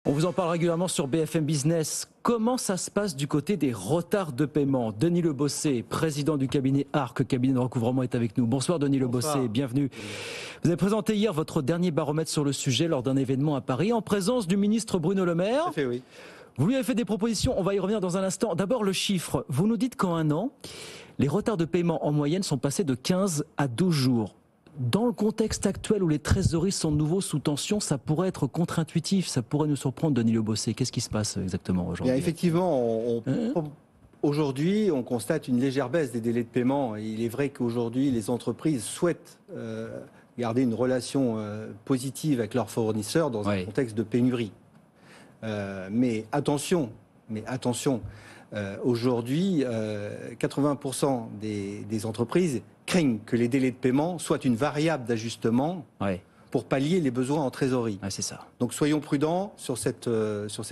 On vous en parle régulièrement sur BFM Business. Comment ça se passe du côté des retards de paiement? Denis Lebossé, président du cabinet ARC, cabinet de recouvrement, est avec nous. Bonsoir Denis Lebossé, bienvenue. Vous avez présenté hier votre dernier baromètre sur le sujet lors d'un événement à Paris en présence du ministre Bruno Le Maire. Tout à fait, oui. Vous lui avez fait des propositions, on va y revenir dans un instant. D'abord le chiffre, vous nous dites qu'en un an, les retards de paiement en moyenne sont passés de 15 à 12 jours. Dans le contexte actuel où les trésoreries sont de nouveau sous tension, ça pourrait être contre-intuitif, ça pourrait nous surprendre, Denis Lebossé. Qu'est-ce qui se passe exactement aujourd'hui? Effectivement, aujourd'hui, on constate une légère baisse des délais de paiement. Il est vrai qu'aujourd'hui, les entreprises souhaitent garder une relation positive avec leurs fournisseurs dans un contexte de pénurie. Mais attention, aujourd'hui, 80% des entreprises craignent que les délais de paiement soient une variable d'ajustement pour pallier les besoins en trésorerie. C'est ça. Donc soyons prudents sur cette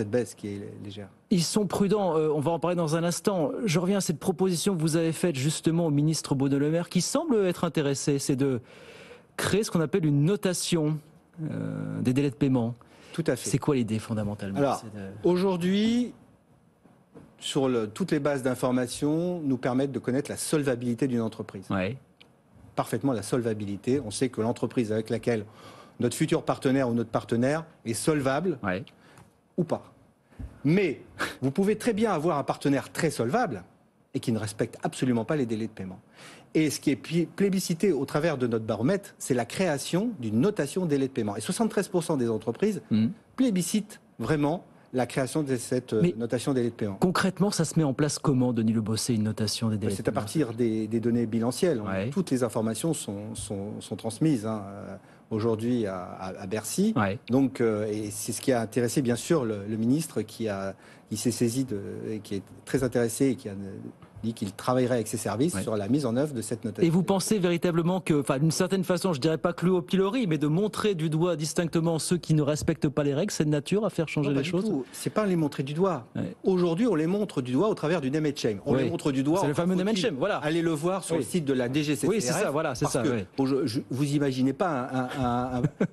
baisse qui est légère. Ils sont prudents, on va en parler dans un instant. Je reviens à cette proposition que vous avez faite justement au ministre Bruno Le Maire qui semble être intéressé, c'est de créer ce qu'on appelle une notation des délais de paiement. Tout à fait. C'est quoi l'idée fondamentalement? Alors, aujourd'hui, toutes les bases d'information nous permettent de connaître la solvabilité d'une entreprise. Parfaitement la solvabilité. On sait que l'entreprise avec laquelle notre futur partenaire ou notre partenaire est solvable ou pas. Mais vous pouvez très bien avoir un partenaire très solvable et qui ne respecte absolument pas les délais de paiement. Et ce qui est plébiscité au travers de notre baromètre, c'est la création d'une notation délai de paiement. Et 73% des entreprises plébiscitent vraiment la création de cette notation délai de paiement. Concrètement, ça se met en place comment, Denis Lebossé, une notation des délais de paiement? C'est à partir des données bilancielles. Toutes les informations sont transmises aujourd'hui à Bercy. Donc, et c'est ce qui a intéressé bien sûr le ministre qui s'est saisi et qui est très intéressé et qui a dit qu'il travaillerait avec ses services sur la mise en œuvre de cette notation. Et vous pensez véritablement que, d'une certaine façon, je dirais pas clouer au pilori, mais de montrer du doigt distinctement ceux qui ne respectent pas les règles, c'est de nature à faire changer les choses? C'est pas les montrer du doigt. Aujourd'hui, on les montre du doigt au travers du name and shame. On les montre du doigt. C'est le fameux name and shame, voilà. Allez le voir sur le site de la DGCCRF. Oui, c'est ça, voilà, c'est ça. Vous imaginez pas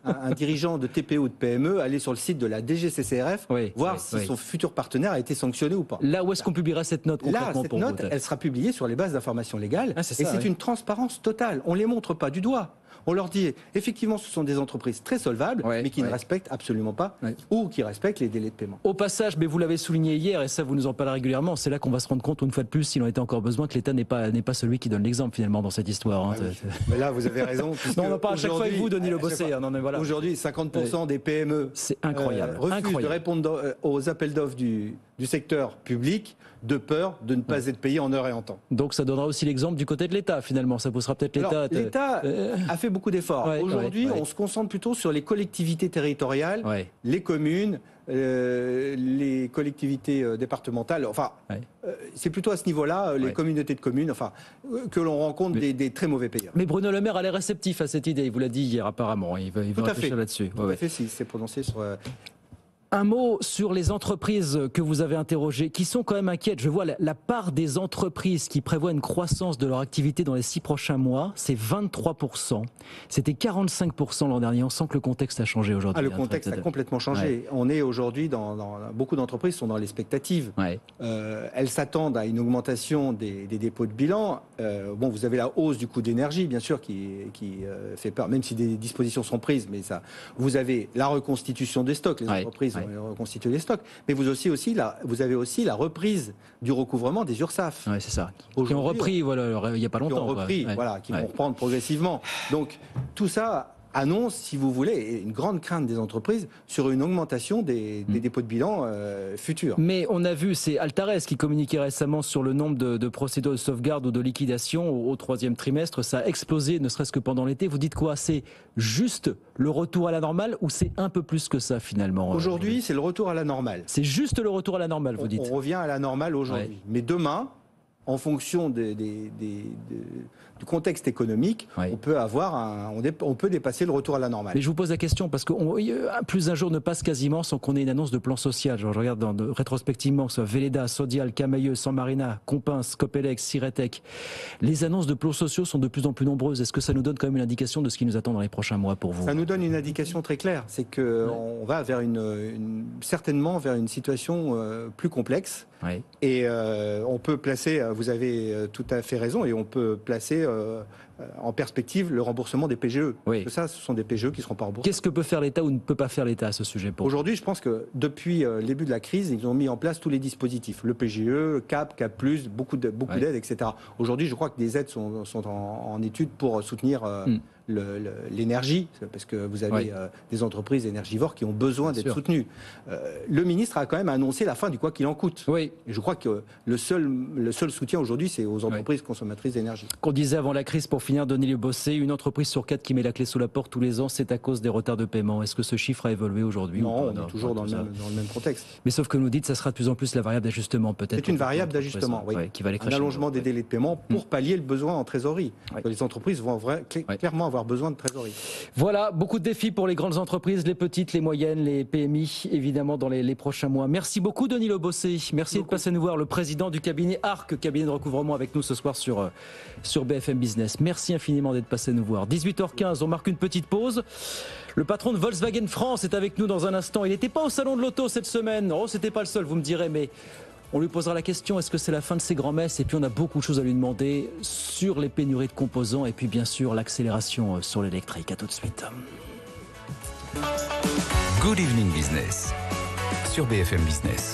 un dirigeant de TPE ou de PME aller sur le site de la DGCCRF voir si son futur partenaire a été sanctionné ou pas. Là, où est-ce qu'on publierait cette note concrètement? Là, cette note, elle sera publiée sur les bases d'informations légales. C'est une transparence totale. On ne les montre pas du doigt. On leur dit, effectivement, ce sont des entreprises très solvables, mais qui ne respectent absolument pas, ou qui respectent les délais de paiement. Au passage, mais vous l'avez souligné hier, et ça vous nous en parlez régulièrement, c'est là qu'on va se rendre compte, une fois de plus, s'il en était encore besoin, que l'État n'est pas celui qui donne l'exemple, finalement, dans cette histoire. Mais là, vous avez raison. Non, on en parle à chaque fois avec vous, Denis Lebossé. Aujourd'hui, 50% des PME refusent de répondre aux appels d'offres du secteur public de peur de ne pas être payé en heure et en temps. Donc ça donnera aussi l'exemple du côté de l'État, finalement. Ça poussera peut-être l'État... L'État a fait beaucoup d'efforts. Aujourd'hui, on se concentre plutôt sur les collectivités territoriales, les communes, les collectivités départementales. Enfin, c'est plutôt à ce niveau-là, les communautés de communes, que l'on rencontre des très mauvais payeurs. Mais Bruno Le Maire a l'air réceptif à cette idée. Il vous l'a dit hier, apparemment. Il va réfléchir là-dessus. Tout à fait, s'il s'est prononcé sur... Un mot sur les entreprises que vous avez interrogées, qui sont quand même inquiètes. Je vois la part des entreprises qui prévoient une croissance de leur activité dans les 6 prochains mois, c'est 23%. C'était 45% l'an dernier. On sent que le contexte a changé aujourd'hui. Le contexte a complètement changé. On est aujourd'hui beaucoup d'entreprises sont dans l'expectative. Elles s'attendent à une augmentation des dépôts de bilan. Vous avez la hausse du coût d'énergie, bien sûr, qui fait peur, même si des dispositions sont prises. Mais ça, vous avez la reconstitution des stocks. Les entreprises reconstituer les stocks, mais vous avez aussi la reprise du recouvrement des URSSAF. C'est ça. Qui ont repris, il n'y a pas longtemps. Qui ont repris, qui vont reprendre progressivement. Donc tout ça annonce, si vous voulez, une grande crainte des entreprises sur une augmentation des dépôts de bilan futurs. Mais on a vu, c'est Altares qui communiquait récemment sur le nombre de procédures de sauvegarde ou de liquidation au 3e trimestre. Ça a explosé, ne serait-ce que pendant l'été. Vous dites quoi? C'est juste le retour à la normale ou c'est un peu plus que ça finalement? Aujourd'hui, c'est le retour à la normale. C'est juste le retour à la normale, vous dites? On revient à la normale aujourd'hui. Mais demain, en fonction du contexte économique, on peut dépasser le retour à la normale. Mais je vous pose la question parce que plus un jour ne passe quasiment sans qu'on ait une annonce de plan social. Je regarde rétrospectivement, que ce soit Véleda, Sodial, Camaïeu, San Marina, Compins, Copelex, Siretec. Les annonces de plans sociaux sont de plus en plus nombreuses. Est-ce que ça nous donne quand même une indication de ce qui nous attend dans les prochains mois pour vous? Ça nous donne une indication très claire. C'est qu'on va vers certainement vers une situation plus complexe. Oui. Et on peut placer, vous avez tout à fait raison, et on peut placer en perspective le remboursement des PGE. Oui. Parce que ça, ce sont des PGE qui ne seront pas remboursés. Qu'est-ce que peut faire l'État ou ne peut pas faire l'État à ce sujet? Aujourd'hui, je pense que depuis le début de la crise, ils ont mis en place tous les dispositifs. Le PGE, CAP, CAP+, beaucoup d'aides, etc. Aujourd'hui, je crois que des aides sont en étude pour soutenir l'énergie, parce que vous avez des entreprises énergivores qui ont besoin d'être soutenues. Le ministre a quand même annoncé la fin du quoi qu'il en coûte. Oui. Et je crois que le seul soutien aujourd'hui, c'est aux entreprises consommatrices d'énergie. Qu'on disait avant la crise, pour finir, Denis Le Bossé, une entreprise sur 4 qui met la clé sous la porte tous les ans, c'est à cause des retards de paiement. Est-ce que ce chiffre a évolué aujourd'hui? Non, on est toujours dans le même contexte. Mais sauf que nous dites, ça sera de plus en plus la variable d'ajustement, peut-être. C'est une variable d'ajustement, oui. Qui va aller un allongement des délais de paiement pour pallier le besoin en trésorerie. Les entreprises vont clairement avoir besoin de trésorerie. Voilà, beaucoup de défis pour les grandes entreprises, les petites, les moyennes, les PMI, évidemment, dans les prochains mois. Merci beaucoup, Denis Le Bossé. Merci de passer nous voir, le président du cabinet ARC, cabinet de recouvrement, avec nous ce soir sur BFM Business. Merci infiniment d'être passé nous voir. 18h15, on marque une petite pause. Le patron de Volkswagen France est avec nous dans un instant. Il n'était pas au salon de l'auto cette semaine. Oh, c'était pas le seul, vous me direz, mais on lui posera la question, est-ce que c'est la fin de ses grands-messes? Et puis on a beaucoup de choses à lui demander sur les pénuries de composants et puis bien sûr l'accélération sur l'électrique. À tout de suite. Good Evening Business sur BFM Business.